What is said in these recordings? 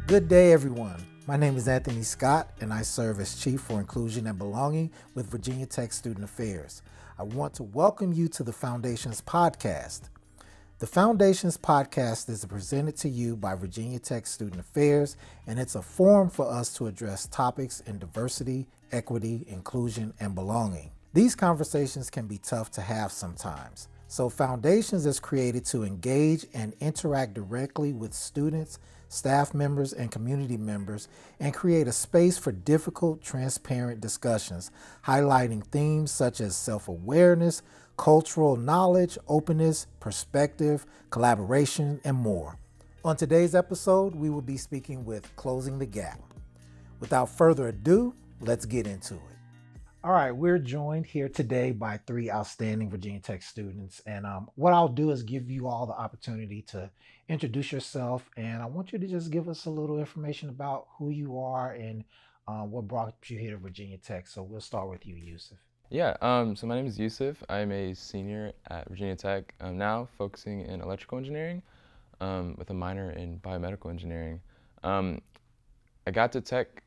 Good day, everyone. My name is Anthony Scott, and I serve as Chief for Inclusion and Belonging with Virginia Tech Student Affairs. I want to welcome you to the Foundations Podcast. The Foundations Podcast is presented to you by Virginia Tech Student Affairs, and it's a forum for us to address topics in diversity, equity, inclusion, and belonging. These conversations can be tough to have sometimes. So Foundations is created to engage and interact directly with students, staff members, and community members, and create a space for difficult, transparent discussions, highlighting themes such as self-awareness, cultural knowledge, openness, perspective, collaboration, and more. On today's episode, we will be speaking with Closing the Gap. Without further ado, let's get into it. All right, we're joined here today by three outstanding Virginia Tech students. And what I'll do is give you all the opportunity to introduce yourself. And I want you to just give us a little information about who you are and what brought you here to Virginia Tech. So we'll start with you, Yussef. So my name is Yussef. I'm a senior at Virginia Tech. I'm now focusing in electrical engineering with a minor in biomedical engineering. I got to Tech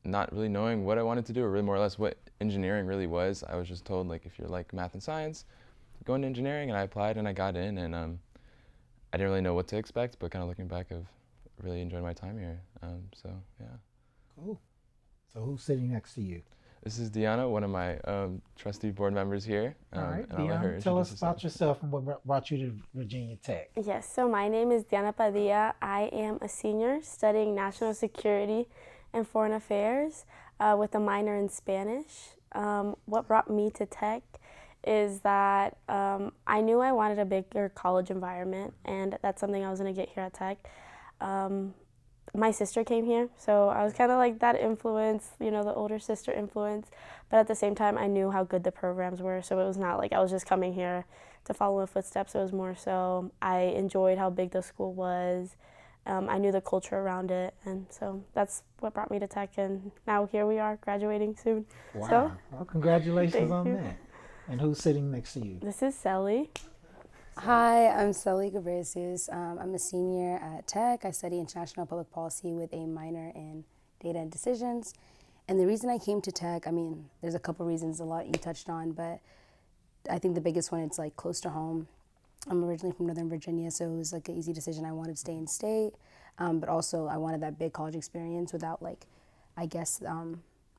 not really knowing what I wanted to do, or really more or less what engineering really was. I was just told, like, if you're like math and science, go into engineering, and I applied and I got in, and I didn't really know what to expect, but kind of looking back, I've really enjoyed my time here. Cool. So who's sitting next to you? This is Dianna, one of my trustee board members here. All right, and I'll let her Dianna, tell us introduce about yourself and what brought you to Virginia Tech. Yes, so my name is Dianna Padilla. I am a senior studying national security and foreign affairs with a minor in Spanish. What brought me to Tech is that I knew I wanted a bigger college environment, and that's something I was going to get here at Tech. My sister came here, so I was kind of like that influence, the older sister influence, but at the same time I knew how good the programs were, so it was not like I was just coming here to follow in footsteps. It was more so I enjoyed how big the school was. I knew the culture around it, and so that's what brought me to Tech, and now here we are graduating soon. Wow. So, well, congratulations thank on you. that. And who's sitting next to you? This is Seli. Hi, I'm Seli Gebreyesus. I'm a senior at Tech. I study international public policy with a minor in data and decisions. And the reason I came to Tech, there's a couple reasons, a lot you touched on, but I think the biggest one, it's like close to home. I'm originally from Northern Virginia, so it was like an easy decision. I wanted to stay in state, but also I wanted that big college experience without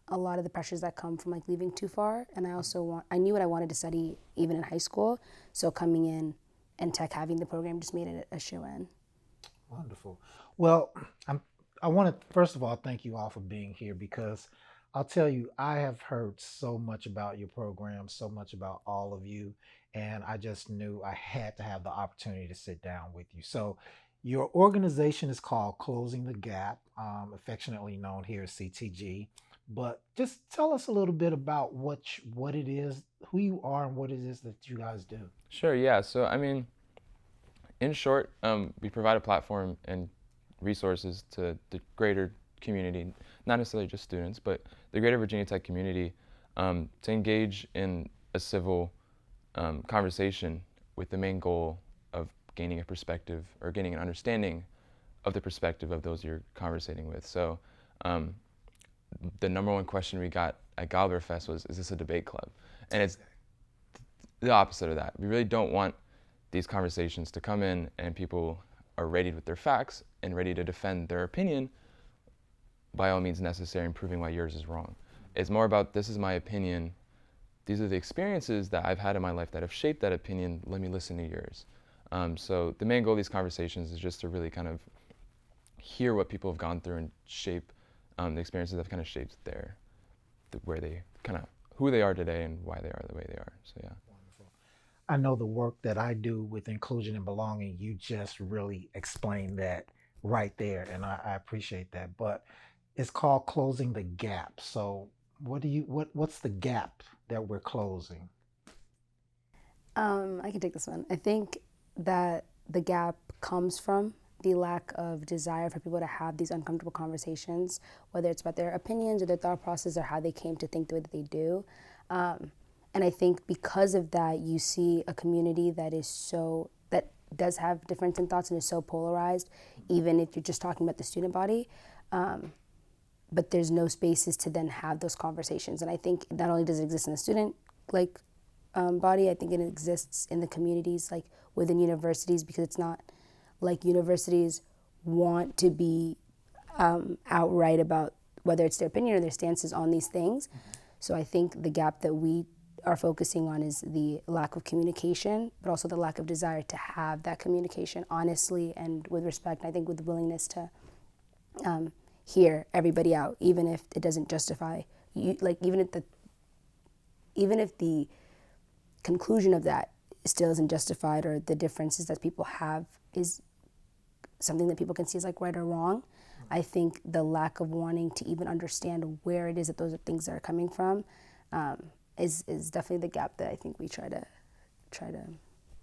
a lot of the pressures that come from like leaving too far. And I knew what I wanted to study even in high school, so coming in and Tech having the program just made it a shoe-in. Wonderful. Well, I want to first of all thank you all for being here, because I'll tell you, I have heard so much about your program, so much about all of you, and I just knew I had to have the opportunity to sit down with you. So your organization is called Closing the Gap, affectionately known here as CTG. But just tell us a little bit about what it is, who you are, and what it is that you guys do. Sure, yeah. So, in short, we provide a platform and resources to the greater community, not necessarily just students, but the greater Virginia Tech community, to engage in a civil conversation with the main goal of gaining a perspective or gaining an understanding of the perspective of those you're conversating with. So the number one question we got at Galberfest was, is this a debate club? And it's the opposite of that. We really don't want these conversations to come in and people are ready with their facts and ready to defend their opinion by all means necessary and proving why yours is wrong. It's more about, this is my opinion, these are the experiences that I've had in my life that have shaped that opinion, let me listen to yours. So the main goal of these conversations is just to really kind of hear what people have gone through and shape the experiences that have kind of shaped where they kind of, who they are today and why they are the way they are, so yeah. Wonderful. I know the work that I do with inclusion and belonging, you just really explained that right there, and I appreciate that. But it's called Closing the Gap. So what's the gap that we're closing? I can take this one. I think that the gap comes from the lack of desire for people to have these uncomfortable conversations, whether it's about their opinions or their thought process or how they came to think the way that they do. And I think because of that, you see a community that does have difference in thoughts and is so polarized, even if you're just talking about the student body. But there's no spaces to then have those conversations. And I think not only does it exist in the student body, I think it exists in the communities, like within universities, because it's not like universities want to be outright about whether it's their opinion or their stances on these things. So I think the gap that we are focusing on is the lack of communication, but also the lack of desire to have that communication honestly and with respect. I think with the willingness to hear everybody out, even if it doesn't justify you, like even if the conclusion of that still isn't justified, or the differences that people have is something that people can see as like right or wrong. I think the lack of wanting to even understand where it is that those are things that are coming from is definitely the gap that I think we try to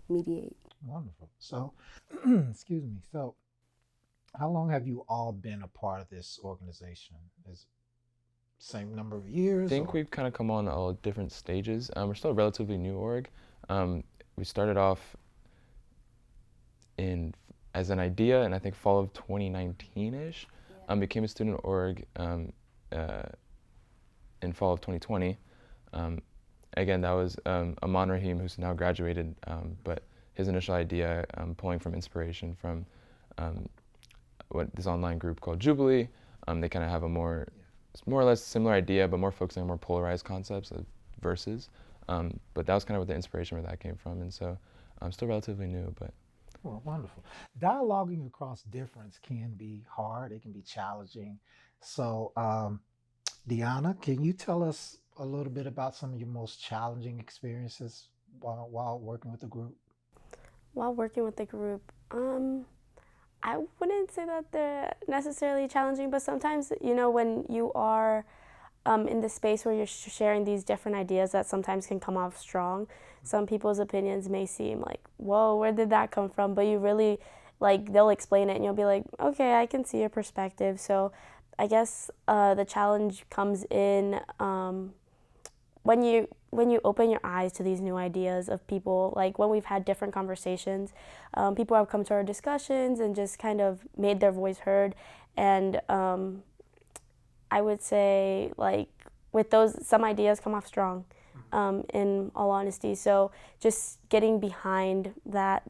mediate. Wonderful. So, excuse me. So, how long have you all been a part of this organization? Is it same number of years? I think we've kind of come on all different stages. We're still a relatively new org. We started off as an idea, and I think fall of 2019-ish. Became a student org in fall of 2020. Again, that was Aman Rahim, who's now graduated, but his initial idea, pulling from inspiration from this online group called Jubilee. They kind of have a more or less similar idea, but more focusing on more polarized concepts of verses. But that was kind of where the inspiration for that came from, and so I'm still relatively new, but. Well, wonderful. Dialoguing across difference can be hard. It can be challenging. So, Dianna, can you tell us a little bit about some of your most challenging experiences while working with the group? While working with the group, I wouldn't say that they're necessarily challenging, but sometimes, when you are in the space where you're sharing these different ideas that sometimes can come off strong, some people's opinions may seem like, whoa, where did that come from? But you really, they'll explain it and you'll be like, okay, I can see your perspective. So I guess the challenge comes in when you open your eyes to these new ideas of people, like when we've had different conversations, people have come to our discussions and just kind of made their voice heard. And I would say, with those, some ideas come off strong, in all honesty. So just getting behind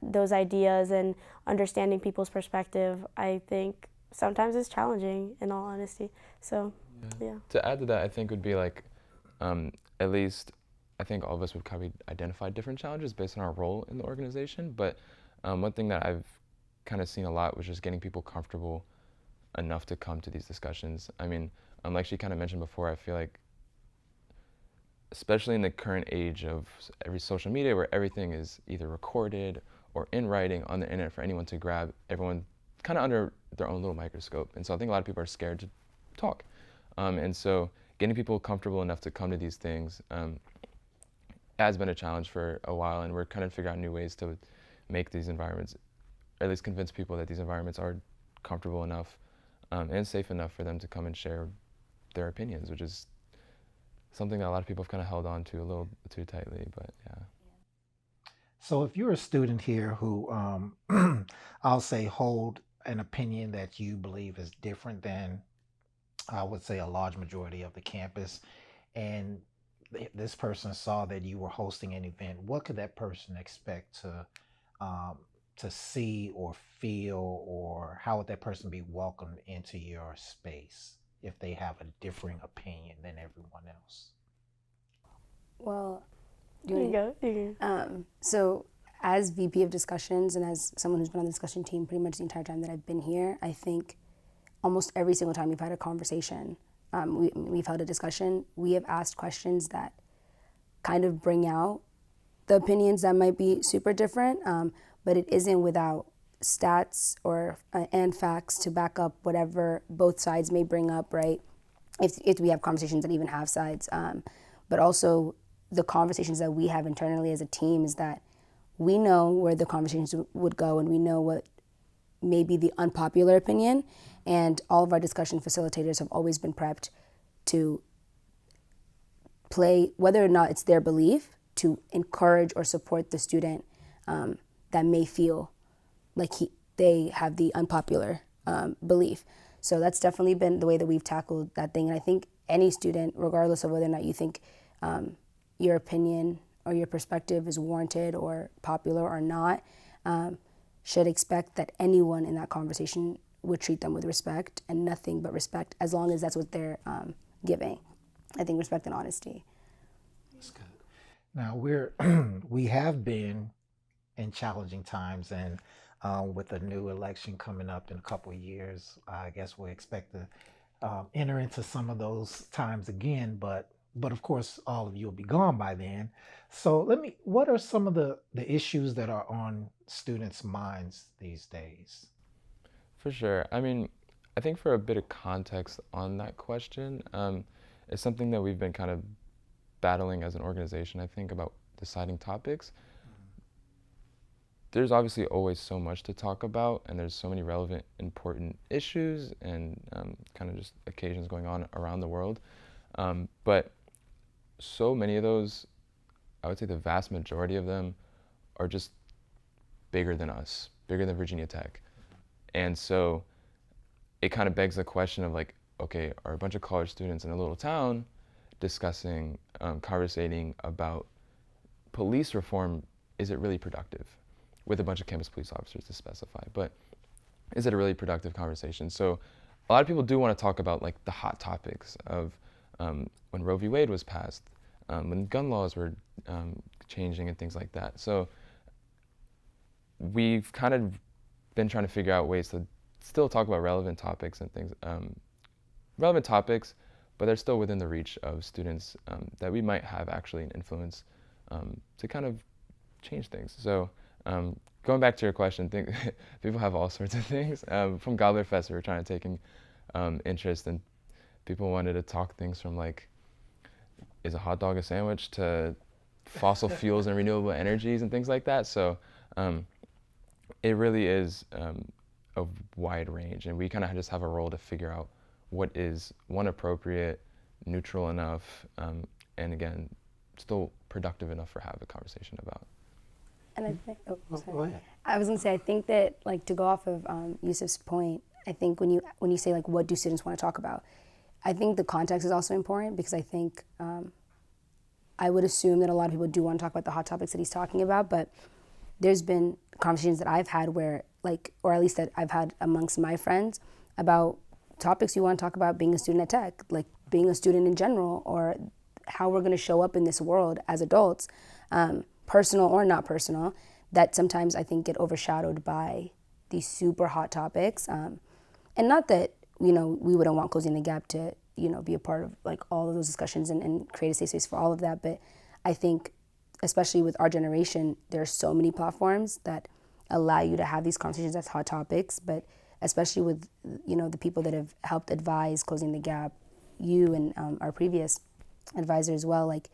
those ideas and understanding people's perspective, I think sometimes is challenging, in all honesty. So, yeah. To add to that, I think would be at least I think all of us would kind of identify different challenges based on our role in the organization. But one thing that I've kind of seen a lot was just getting people comfortable enough to come to these discussions. I mean, like she kind of mentioned before, I feel like, especially in the current age of every social media where everything is either recorded or in writing on the internet for anyone to grab, everyone kind of under their own little microscope. And so I think a lot of people are scared to talk. And so getting people comfortable enough to come to these things has been a challenge for a while, and we're kind of figuring out new ways to make these environments, or at least convince people that these environments are comfortable enough and safe enough for them to come and share their opinions, which is something that a lot of people have kind of held on to a little too tightly, but yeah. So if you're a student here who, I'll say, hold an opinion that you believe is different than, I would say, a large majority of the campus, and this person saw that you were hosting an event, what could that person expect to see or feel, or how would that person be welcomed into your space if they have a differing opinion than everyone else? Well, There you go. So as VP of discussions and as someone who's been on the discussion team pretty much the entire time that I've been here, I think almost every single time we've had a conversation, we've held a discussion, we have asked questions that kind of bring out the opinions that might be super different, but it isn't without stats and facts to back up whatever both sides may bring up, right? If we have conversations that even have sides, but also the conversations that we have internally as a team is that we know where the conversations would go, and we know what may be the unpopular opinion, and all of our discussion facilitators have always been prepped to play, whether or not it's their belief, to encourage or support the student that may feel they have the unpopular belief. So that's definitely been the way that we've tackled that thing. And I think any student, regardless of whether or not you think your opinion or your perspective is warranted or popular or not, should expect that anyone in that conversation would treat them with respect and nothing but respect, as long as that's what they're giving. I think respect and honesty. That's good. Now we have been in challenging times, and with a new election coming up in a couple of years, I guess we expect to enter into some of those times again. But of course, all of you will be gone by then. So what are some of the issues that are on students' minds these days? For sure. I mean, I think for a bit of context on that question, it's something that we've been kind of battling as an organization, I think, about deciding topics. There's obviously always so much to talk about, and there's so many relevant, important issues and kind of just occasions going on around the world. But so many of those, I would say the vast majority of them, are just bigger than us, bigger than Virginia Tech. And so it kind of begs the question of like, okay, are a bunch of college students in a little town discussing, conversating about police reform, is it really productive? With a bunch of campus police officers to specify, but is it a really productive conversation? So a lot of people do want to talk about like the hot topics of when Roe v. Wade was passed, when gun laws were changing and things like that. So we've kind of been trying to figure out ways to still talk about relevant topics and things, relevant topics, but they're still within the reach of students that we might have actually an influence to kind of change things. So going back to your question, people have all sorts of things. From Gobbler Fest, we were trying to take interest, and people wanted to talk things from like, is a hot dog a sandwich, to fossil fuels and renewable energies and things like that. So it really is a wide range, and we kind of just have a role to figure out what is one appropriate, neutral enough, and again, still productive enough for have a conversation about. And I think, Go ahead. I was gonna say, I think that like to go off of Yussef's point, I think when you say like what do students want to talk about, I think the context is also important, because I think I would assume that a lot of people do want to talk about the hot topics that he's talking about, but there's been conversations that I've had where like, or at least that I've had amongst my friends about topics you want to talk about being a student at Tech, like being a student in general, or how we're going to show up in this world as adults, personal or not personal, that sometimes I think get overshadowed by these super hot topics. And not that, we wouldn't want Closing the Gap to, be a part of like all of those discussions and create a safe space for all of that. But I think, especially with our generation, there are so many platforms that allow you to have these conversations as hot topics, but especially with, the people that have helped advise Closing the Gap, you and our previous advisor as well, like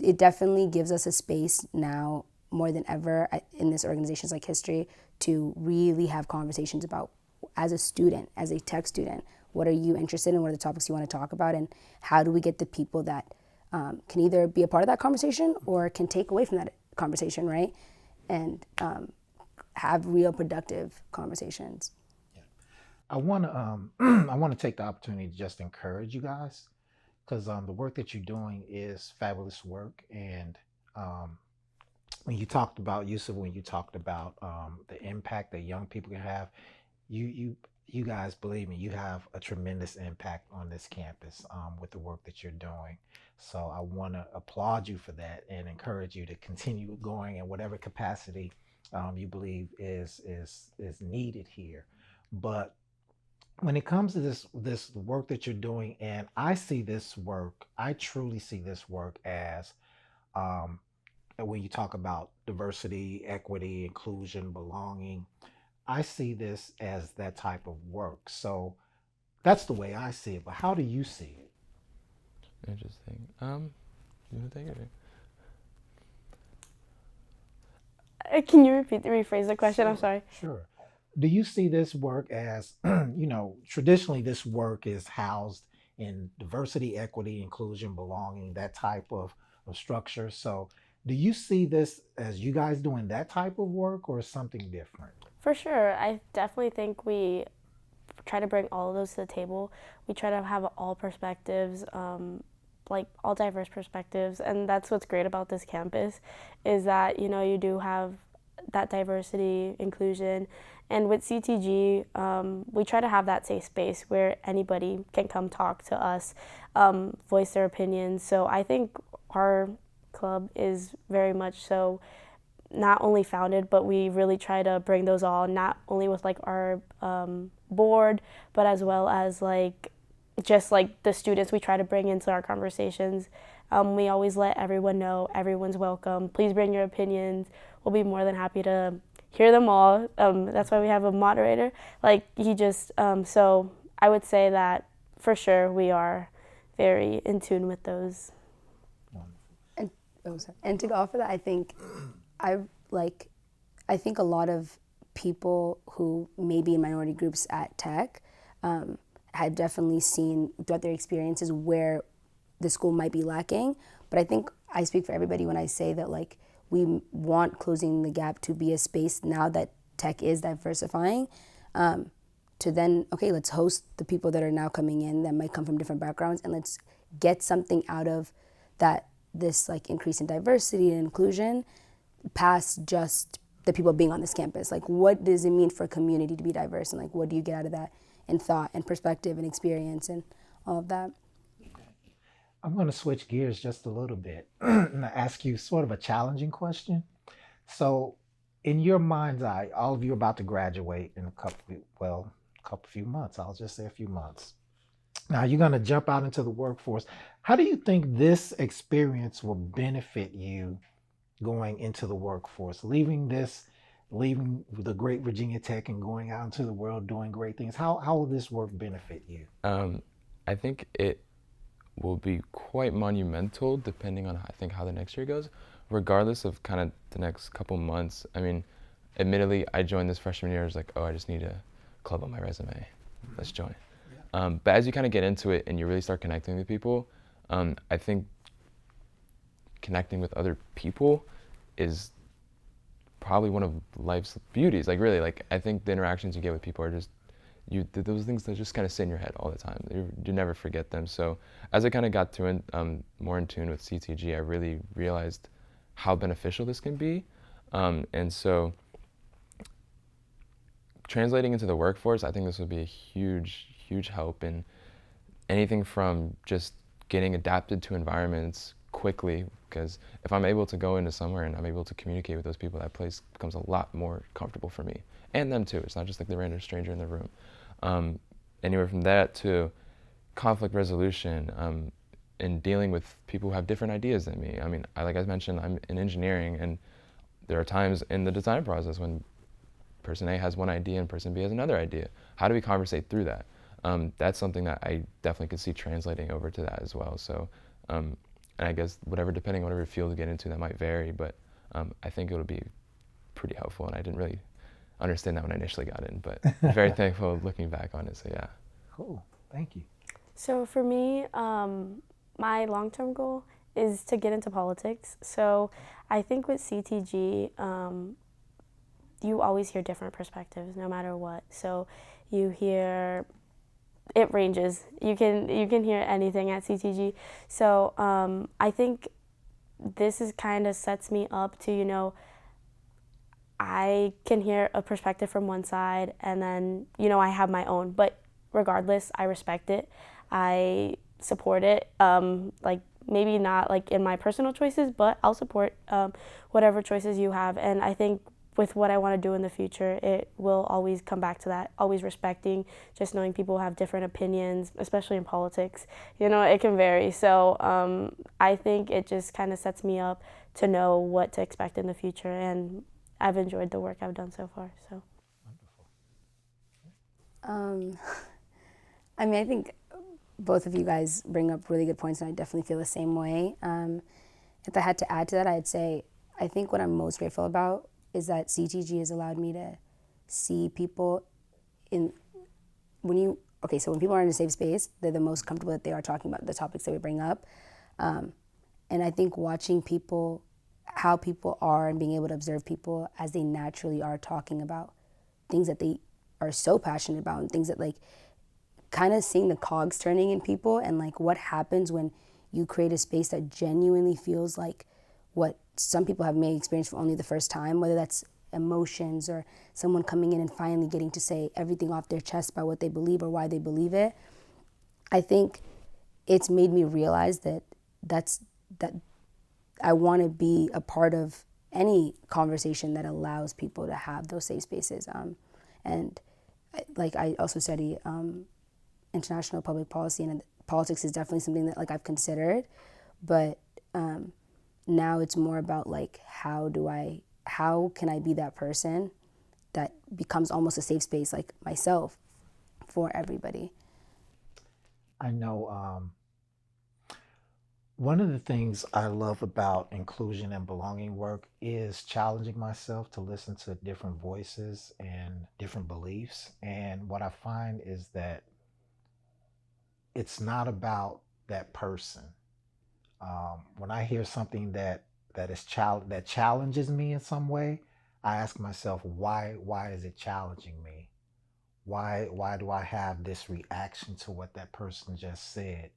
it definitely gives us a space now more than ever in this organization's like history to really have conversations about, as a student, as a Tech student, what are you interested in, what are the topics you want to talk about, and how do we get the people that can either be a part of that conversation or can take away from that conversation, right? And have real productive conversations. Yeah. I want to I want to take the opportunity to just encourage you guys, because the work that you're doing is fabulous work. And when you talked about, Yusuf, when you talked about the impact that young people can have, you guys, believe me, you have a tremendous impact on this campus with the work that you're doing. So I want to applaud you for that and encourage you to continue going in whatever capacity you believe is needed here. But when it comes to this work that you're doing, and I truly see this work as when you talk about diversity, equity, inclusion, belonging, I see this as that type of work. So that's the way I see it. But how do you see it? Interesting. You want to take it? Can you rephrase the question? I'm sorry. Sure. Do you see this work as, traditionally this work is housed in diversity, equity, inclusion, belonging, that type of structure. So Do you see this as you guys doing that type of work or something different? For sure. I definitely think we try to bring all of those to the table. We try to have all perspectives, like all diverse perspectives, and that's what's great about this campus is that you do have that diversity, inclusion, and with CTG, we try to have that safe space where anybody can come talk to us, voice their opinions. So I think our club is very much so not only founded, but we really try to bring those all, not only with like our board, but as well as like just like the students we try to bring into our conversations. We always let everyone know everyone's welcome. Please bring your opinions. We'll be more than happy to hear them all. That's why we have a moderator. Like he just, so I would say that for sure we are very in tune with those. And to go off of that, I think a lot of people who may be in minority groups at Tech have definitely seen throughout their experiences where the school might be lacking. But I think I speak for everybody when I say that like we want Closing the Gap to be a space now that Tech is diversifying, to then, okay, let's host the people that are now coming in that might come from different backgrounds, and let's get something out of that, this like increase in diversity and inclusion past just the people being on this campus. Like what does it mean for a community to be diverse, and like what do you get out of that in thought and perspective and experience and all of that? I'm going to switch gears just a little bit and ask you sort of a challenging question. So, in your mind's eye, all of you are about to graduate in a few months. I'll just say a few months. Now, you're going to jump out into the workforce. How do you think this experience will benefit you going into the workforce, leaving the great Virginia Tech and going out into the world doing great things? How will this work benefit you? I think it will be quite monumental depending on how the next year goes, regardless of kind of the next couple months. I mean, admittedly, I joined this freshman year as like, oh, I just need a club on my resume. Let's join. But as you kind of get into it and you really start connecting with people, I think connecting with other people is probably one of life's beauties. Like really, like I think the interactions you get with people are just those things that just kind of sit in your head all the time. You never forget them. So as I kind of got to more in tune with CTG, I really realized how beneficial this can be. And so translating into the workforce, I think this would be a huge, huge help in anything from just getting adapted to environments quickly, because if I'm able to go into somewhere and I'm able to communicate with those people, that place becomes a lot more comfortable for me and them too. It's not just like the random stranger in the room. Anywhere from that to conflict resolution and dealing with people who have different ideas than me. I mean, like I mentioned, I'm in engineering, and there are times in the design process when person A has one idea and person B has another idea. How do we conversate through that? That's something that I definitely could see translating over to that as well. So, and I guess depending on whatever field you get into, that might vary, but I think it'll be pretty helpful, and I didn't really understand that when I initially got in, but I'm very thankful looking back on it, so yeah. Cool, thank you. So for me, my long-term goal is to get into politics. So I think with CTG, you always hear different perspectives no matter what. So you hear, it ranges. You can hear anything at CTG. So I think this is kind of sets me up to, I can hear a perspective from one side, and then, I have my own. But regardless, I respect it. I support it. Like maybe not like in my personal choices, but I'll support whatever choices you have. And I think with what I want to do in the future, it will always come back to that, always respecting, just knowing people have different opinions, especially in politics. It can vary. So I think it just kind of sets me up to know what to expect in the future, and I've enjoyed the work I've done so far. So. I mean, I think both of you guys bring up really good points, and I definitely feel the same way. If I had to add to that, I'd say I think what I'm most grateful about is that CTG has allowed me to see people when people are in a safe space, they're the most comfortable that they are talking about the topics that we bring up. And I think watching people how people are and being able to observe people as they naturally are talking about things that they are so passionate about and things that like kind of seeing the cogs turning in people and like what happens when you create a space that genuinely feels like what some people have may experience for only the first time, whether that's emotions or someone coming in and finally getting to say everything off their chest about what they believe or why they believe it. I think it's made me realize that I want to be a part of any conversation that allows people to have those safe spaces. And like I also study international public policy, and politics is definitely something that like I've considered, but now it's more about like how can I be that person that becomes almost a safe space like myself for everybody. I know one of the things I love about inclusion and belonging work is challenging myself to listen to different voices and different beliefs. And what I find is that it's not about that person. When I hear something that challenges me in some way, I ask myself, why is it challenging me? Why do I have this reaction to what that person just said?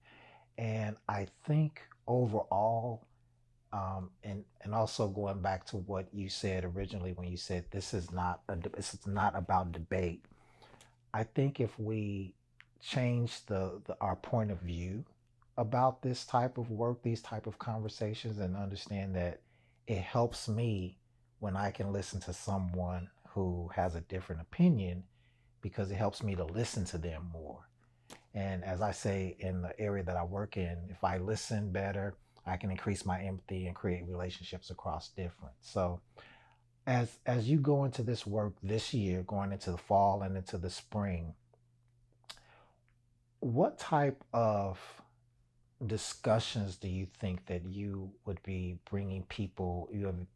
And I think overall, and also going back to what you said originally when you said this is not about debate. I think if we change our point of view about this type of work, these type of conversations, and understand that it helps me when I can listen to someone who has a different opinion, because it helps me to listen to them more. And as I say in the area that I work in, if I listen better, I can increase my empathy and create relationships across different. So as you go into this work this year, going into the fall and into the spring, what type of discussions do you think that you would be bringing people,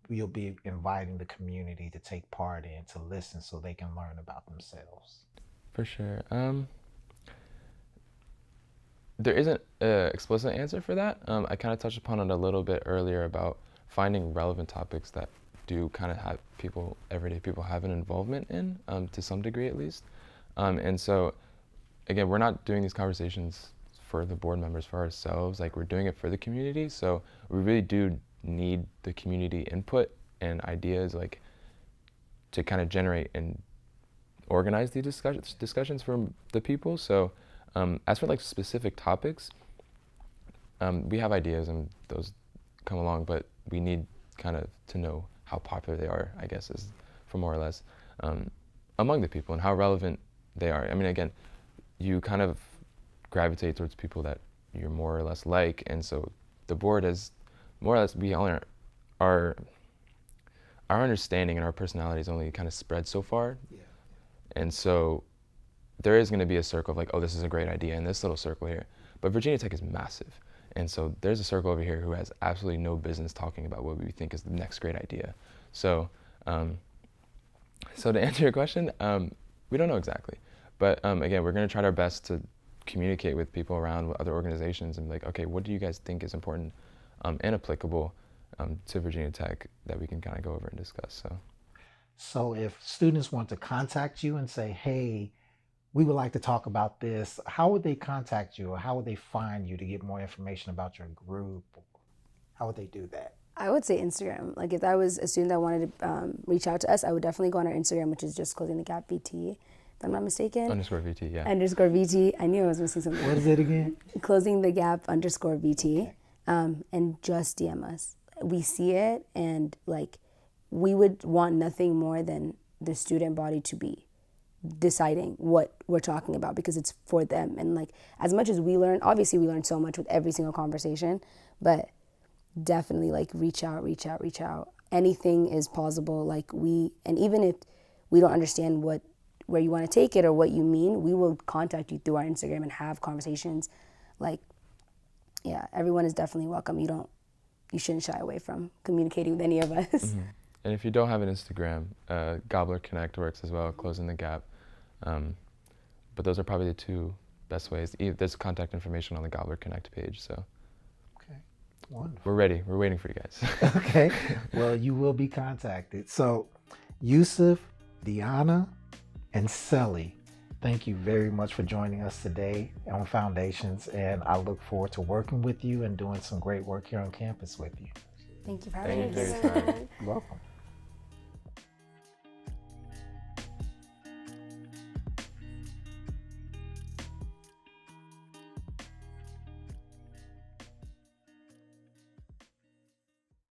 you'll be inviting the community to take part in, to listen so they can learn about themselves? For sure. There isn't an explicit answer for that. I kind of touched upon it a little bit earlier about finding relevant topics that do kind of have everyday people have an involvement in, to some degree at least. And so, again, we're not doing these conversations for the board members, for ourselves, like we're doing it for the community. So we really do need the community input and ideas, like to kind of generate and organize these discussions from the people. So as for like specific topics, we have ideas and those come along, but we need kind of to know how popular they are, I guess, is for more or less among the people and how relevant they are. I mean, again, you kind of gravitate towards people that you're more or less like, and so the board is more or less, we all our understanding and our personalities only kind of spread so far. Yeah. And so there is going to be a circle of like, oh, this is a great idea in this little circle here. But Virginia Tech is massive. And so there's a circle over here who has absolutely no business talking about what we think is the next great idea. So so to answer your question, we don't know exactly. But again, we're going to try our best to communicate with people around other organizations and be like, okay, what do you guys think is important and applicable to Virginia Tech that we can kind of go over and discuss. So if students want to contact you and say, hey, we would like to talk about this, how would they contact you, or how would they find you to get more information about your group? How would they do that? I would say Instagram. Like if I was a student that wanted to reach out to us, I would definitely go on our Instagram, which is just Closing the Gap VT, if I'm not mistaken. _VT, yeah. _VT. I knew I was missing something. What is it again? Closing the Gap _VT. Okay. And just DM us. We see it, and like we would want nothing more than the student body to be deciding what we're talking about, because it's for them. And like as much as we learn, obviously we learn so much with every single conversation, but definitely like reach out. Anything is plausible. And even if we don't understand where you want to take it or what you mean, we will contact you through our Instagram and have conversations. Like, yeah, everyone is definitely welcome. You shouldn't shy away from communicating with any of us. Mm-hmm. And if you don't have an Instagram, Gobbler Connect works as well, Closing the Gap. But those are probably the two best ways. There's contact information on the Gobbler Connect page. So, okay. Wonderful. We're ready. We're waiting for you guys. Okay. Well, you will be contacted. So, Yussef, Dianna, and Seli, thank you very much for joining us today on Foundations, and I look forward to working with you and doing some great work here on campus with you. Thank you for having Thank us. you for your time. You're welcome.